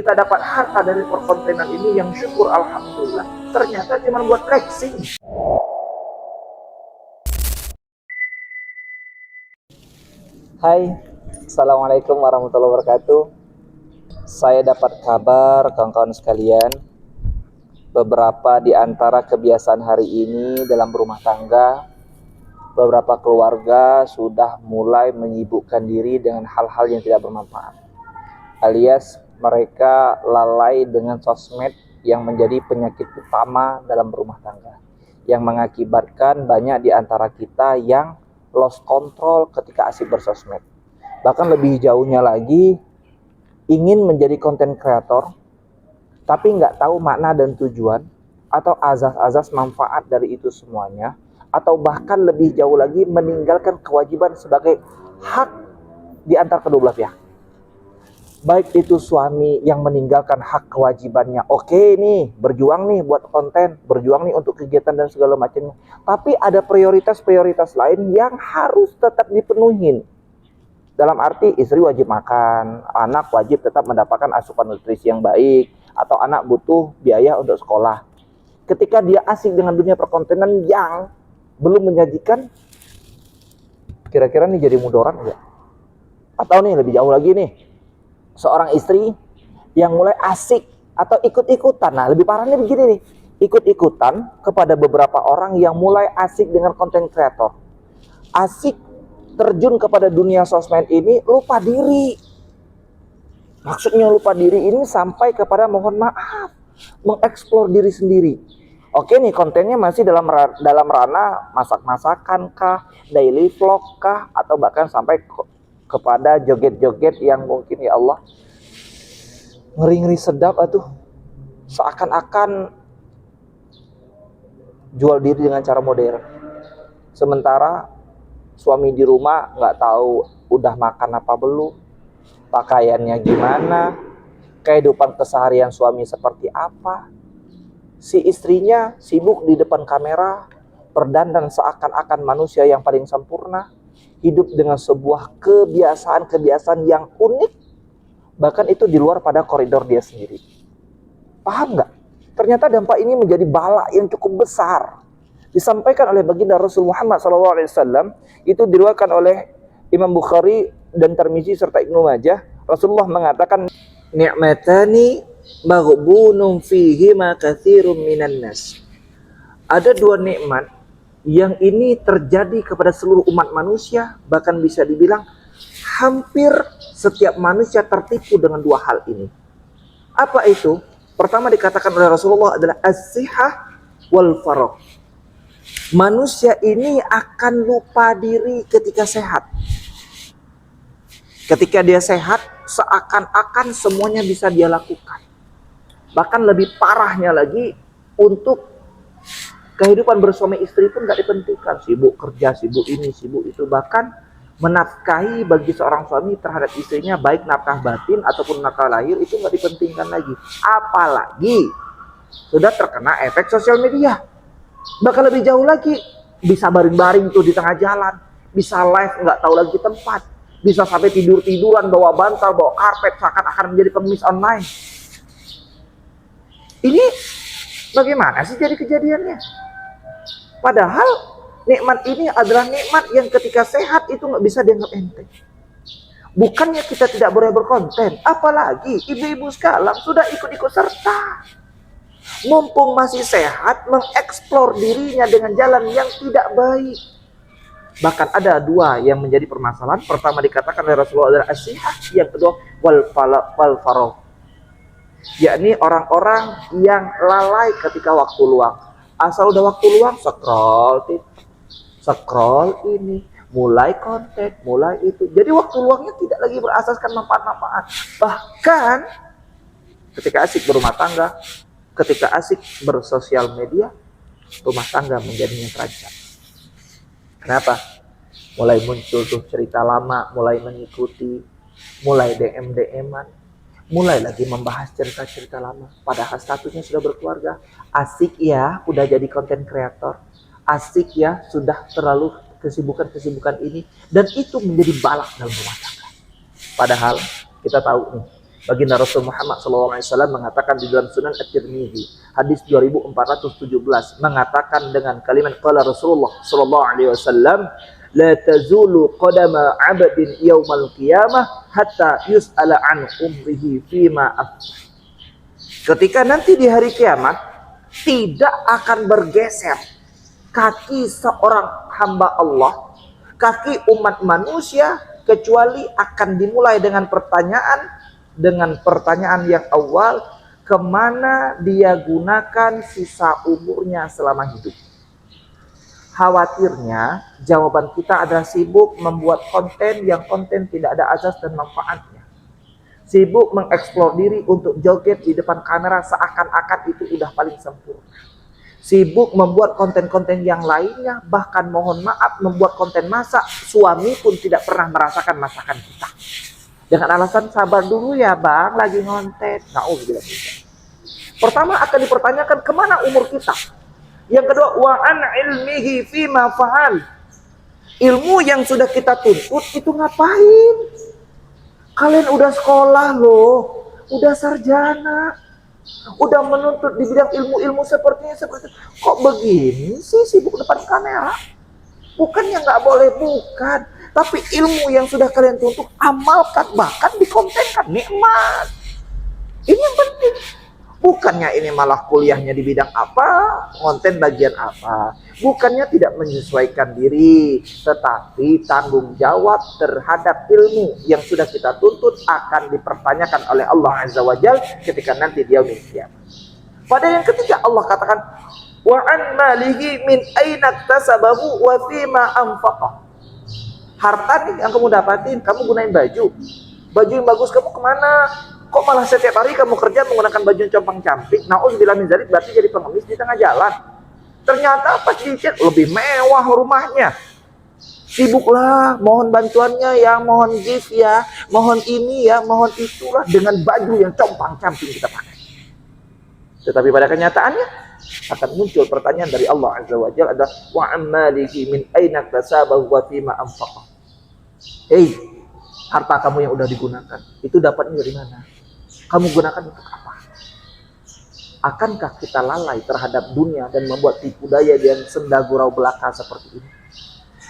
kita dapat harta dari perkontenan ini, yang syukur alhamdulillah. Ternyata cuma buat flexing. Hai, assalamualaikum warahmatullahi wabarakatuh. Saya dapat kabar kawan-kawan sekalian, beberapa di antara kebiasaan hari ini dalam rumah tangga, beberapa keluarga sudah mulai menyibukkan diri dengan hal-hal yang tidak bermanfaat, alias mereka lalai dengan sosmed yang menjadi penyakit utama dalam rumah tangga, yang mengakibatkan banyak di antara kita yang lost control ketika asik bersosmed. Bahkan lebih jauhnya lagi, ingin menjadi content creator tapi nggak tahu makna dan tujuan atau azas-azas manfaat dari itu semuanya, atau bahkan lebih jauh lagi meninggalkan kewajiban sebagai hak di antara kedua belah pihak. Baik itu suami yang meninggalkan hak kewajibannya, oke nih, berjuang nih buat konten, berjuang nih untuk kegiatan dan segala macamnya, tapi ada prioritas-prioritas lain yang harus tetap dipenuhin. Dalam arti istri wajib makan, anak wajib tetap mendapatkan asupan nutrisi yang baik, atau anak butuh biaya untuk sekolah. Ketika dia asik dengan dunia perkontenan yang belum menyajikan, kira-kira nih jadi mudarat enggak? Atau nih lebih jauh lagi nih, seorang istri yang mulai asik atau ikut-ikutan. Nah, lebih parahnya begini nih, ikut-ikutan kepada beberapa orang yang mulai asik dengan konten kreator. Asik terjun kepada dunia sosmed ini, lupa diri. Maksudnya lupa diri ini sampai kepada mohon maaf, mengeksplor diri sendiri. Oke nih, kontennya masih dalam ranah masak-masakan kah, daily vlog kah, atau bahkan sampai kepada joget-joget yang mungkin ya Allah ngeri-ngeri sedap atuh. Seakan-akan jual diri dengan cara modern. Sementara suami di rumah nggak tahu udah makan apa belum, pakaiannya gimana, kehidupan keseharian suami seperti apa. Si istrinya sibuk di depan kamera, berdandan seakan-akan manusia yang paling sempurna, hidup dengan sebuah kebiasaan-kebiasaan yang unik, bahkan itu di luar pada koridor dia sendiri. Paham nggak? Ternyata dampak ini menjadi bala yang cukup besar. Disampaikan oleh baginda Rasul Muhammad SAW, itu diriwayatkan oleh Imam Bukhari dan Tirmizi serta Ibnu Majah. Rasulullah mengatakan, ni'matani maghbunun fihima katsirun minan nas. Ada dua nikmat yang ini terjadi kepada seluruh umat manusia, bahkan bisa dibilang hampir setiap manusia tertipu dengan dua hal ini. Apa itu? Pertama dikatakan oleh Rasulullah adalah as-sihah wal faragh. Manusia ini akan lupa diri ketika sehat. Ketika dia sehat, seakan-akan semuanya bisa dia lakukan. Bahkan lebih parahnya lagi, untuk kehidupan bersuami istri pun gak dipentingkan. Sibuk kerja, sibuk ini, sibuk itu. Bahkan menafkahi bagi seorang suami terhadap istrinya, baik nafkah batin ataupun nafkah lahir, itu gak dipentingkan lagi. Apalagi sudah terkena efek sosial media. Bahkan lebih jauh lagi, bisa baring-baring tuh di tengah jalan, bisa live nggak tahu lagi tempat, bisa sampai tidur-tiduran, bawa bantal, bawa karpet, seakan-akan menjadi pengemis online. Ini bagaimana sih jadi kejadiannya? Padahal nikmat ini adalah nikmat yang ketika sehat itu nggak bisa dianggap enteng. Bukannya kita tidak boleh berkonten, apalagi ibu-ibu sekarang sudah ikut-ikut serta. Mumpung masih sehat, mengeksplor dirinya dengan jalan yang tidak baik. Bahkan ada dua yang menjadi permasalahan. Pertama dikatakan oleh Rasulullah adalah as-sihah, yang kedua wal faragh, yakni orang-orang yang lalai ketika waktu luang. Asal udah waktu luang, scroll ini, mulai konten, mulai itu. Jadi waktu luangnya tidak lagi berasaskan manfaat-manfaat. Bahkan ketika asik berumah tangga, ketika asik bersosial media, rumah tangga menjadinya terancam. Kenapa? Mulai muncul tuh cerita lama, mulai mengikuti, mulai DM-an, mulai lagi membahas cerita-cerita lama. Padahal statusnya sudah berkeluarga. Asik ya, udah jadi konten kreator. Asik ya, sudah terlalu kesibukan-kesibukan ini. Dan itu menjadi balak dalam rumah tangga. Padahal kita tahu nih, Baginda Rasul Muhammad SAW mengatakan di dalam Sunan At-Tirmidzi, hadis 2417, mengatakan dengan kalimat qala Rasulullah SAW, la tazulu qadama 'abdin yaumal qiyamah hatta yus'ala an umrihi fima afnah. Ketika nanti di hari kiamat tidak akan bergeser kaki seorang hamba Allah, kaki umat manusia, kecuali akan dimulai dengan pertanyaan yang awal, kemana dia gunakan sisa umurnya selama hidup. Khawatirnya jawaban kita adalah sibuk membuat konten yang konten tidak ada azas dan manfaatnya. Sibuk mengeksplor diri untuk joget di depan kamera seakan-akan itu udah paling sempurna. Sibuk membuat konten-konten yang lainnya, bahkan mohon maaf membuat konten masak, suami pun tidak pernah merasakan masakan kita. Dengan alasan sabar dulu ya bang, lagi ngonten. Na'udzubillah. Pertama akan dipertanyakan kemana umur kita. Yang kedua, wa an ilmihi fima fa'al. Ilmu yang sudah kita tuntut itu ngapain? Kalian udah sekolah loh, udah sarjana, udah menuntut di bidang ilmu-ilmu seperti itu. Kok begini sih sibuk depan kamera? Bukannya nggak boleh, bukan. Tapi ilmu yang sudah kalian tuntut, amalkan, bahkan dikontenkan, nikmat. Ini yang penting. Bukannya ini malah kuliahnya di bidang apa, konten bagian apa. Bukannya tidak menyesuaikan diri, tetapi tanggung jawab terhadap ilmu yang sudah kita tuntut akan dipertanyakan oleh Allah Azza wa Jalla ketika nanti di yaumil qiyamah. Pada yang ketiga Allah katakan, wa an malihi min aina iktasabahu wa fima anfaqah. Harta nih yang kamu dapatin, kamu gunain baju yang bagus, kamu kemana? Kok malah setiap hari kamu kerja menggunakan baju yang compang-camping? Na'udzubillah min dzalik, berarti jadi pengemis di tengah jalan. Ternyata pas dicek lebih mewah rumahnya. Sibuklah, mohon bantuannya ya, mohon gift ya, mohon ini ya, mohon itulah, dengan baju yang compang-camping kita pakai. Tetapi pada kenyataannya akan muncul pertanyaan dari Allah Azza wa Jalla, adalah wa ammalihi min aina iktasabahu wa fima anfaqah. Harta kamu yang udah digunakan, itu dapatnya dari mana? Kamu gunakan untuk apa? Akankah kita lalai terhadap dunia dan membuat tipu daya yang senda gurau belaka seperti ini?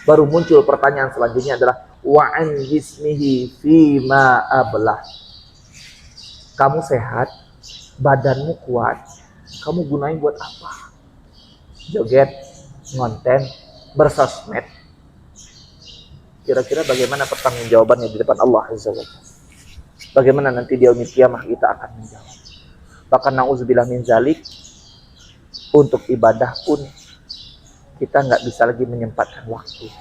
Baru muncul pertanyaan selanjutnya adalah wa an jismihi fima ablah. Kamu sehat, badanmu kuat, kamu gunain buat apa? Joget, ngonten, bersosmed. Kira-kira bagaimana pertanggungjawabannya di depan Allah Azza wa Jalla? Bagaimana nanti di yaumil qiyamah kita akan menjawab? Bahkan na'udzubillah min dzalik, untuk ibadah pun kita nggak bisa lagi menyempatkan waktu.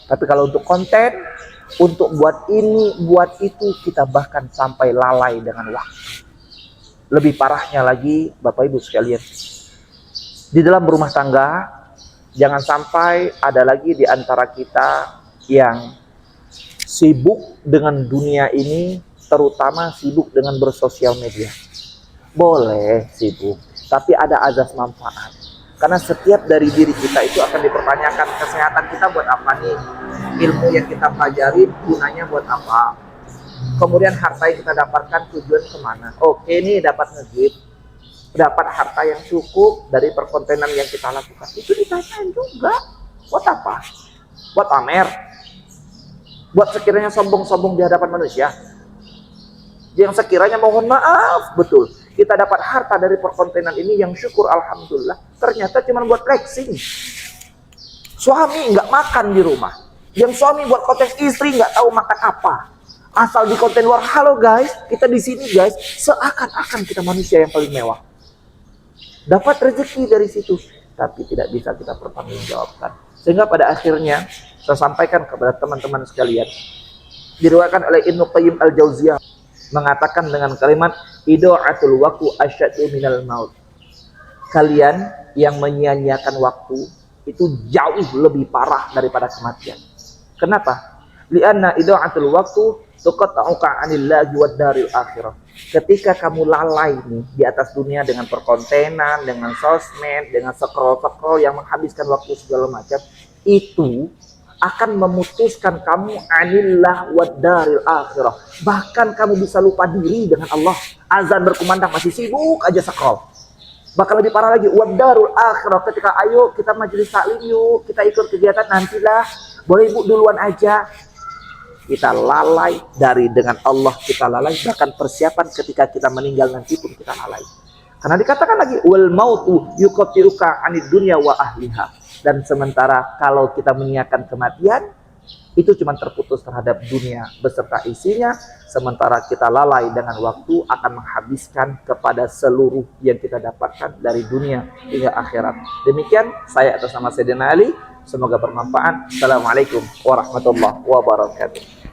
Tapi kalau untuk konten, untuk buat ini, buat itu, kita bahkan sampai lalai dengan waktu. Lebih parahnya lagi, Bapak Ibu sekalian, di dalam rumah tangga, jangan sampai ada lagi di antara kita yang sibuk dengan dunia ini, terutama sibuk dengan bersosial media. Boleh sibuk, tapi ada azas manfaat. Karena setiap dari diri kita itu akan dipertanyakan, kesehatan kita buat apa nih? Ilmu yang kita pelajari gunanya buat apa? Kemudian harta yang kita dapatkan tujuan kemana? Oke nih, dapat nge-gift, dapat harta yang cukup dari perkontenan yang kita lakukan. Itu ditanyain juga. Buat apa? Buat pamer? Buat sekiranya sombong-sombong di hadapan manusia? Yang sekiranya mohon maaf, betul, kita dapat harta dari perkontenan ini yang syukur alhamdulillah, ternyata cuma buat flexing. Suami nggak makan di rumah, yang suami buat konten, istri nggak tahu makan apa, asal di konten luar. Halo guys, kita di sini guys, seakan-akan kita manusia yang paling mewah, dapat rezeki dari situ, tapi tidak bisa kita pertanggungjawabkan. Sehingga pada akhirnya saya sampaikan kepada teman-teman sekalian, diriwayatkan oleh Ibnu Qayyim al-Jauziyah mengatakan dengan kalimat ida'atul waqtu asyaddu minal maut. Kalian yang menyia-nyiakan waktu itu jauh lebih parah daripada kematian. Kenapa? Lianna ida'atul waqtu tuqatta'uka 'anillahi wad daril akhirah. Ketika kamu lalai nih di atas dunia dengan perkontenan, dengan sosmed, dengan scroll-scroll yang menghabiskan waktu segala macam, itu akan memutuskan kamu anillah wad daril akhirah. Bahkan kamu bisa lupa diri dengan Allah. Azan berkumandang masih sibuk aja scroll. Bahkan lebih parah lagi, wad darul akhirah, ketika ayo kita majelis taklim yuk, kita ikut kegiatan nantilah. Boleh ibu duluan aja. Kita lalai dari dengan Allah, kita lalai, bahkan persiapan ketika kita meninggal nanti pun kita lalai. Karena dikatakan lagi wal mautu yuqati'uka 'anid dunya wa ahliha. Dan sementara kalau kita menyiapkan kematian, itu cuma terputus terhadap dunia beserta isinya, sementara kita lalai dengan waktu akan menghabiskan kepada seluruh yang kita dapatkan dari dunia hingga akhirat. Demikian saya atas nama Sayyidina Ali, semoga bermanfaat. Assalamualaikum warahmatullahi wabarakatuh.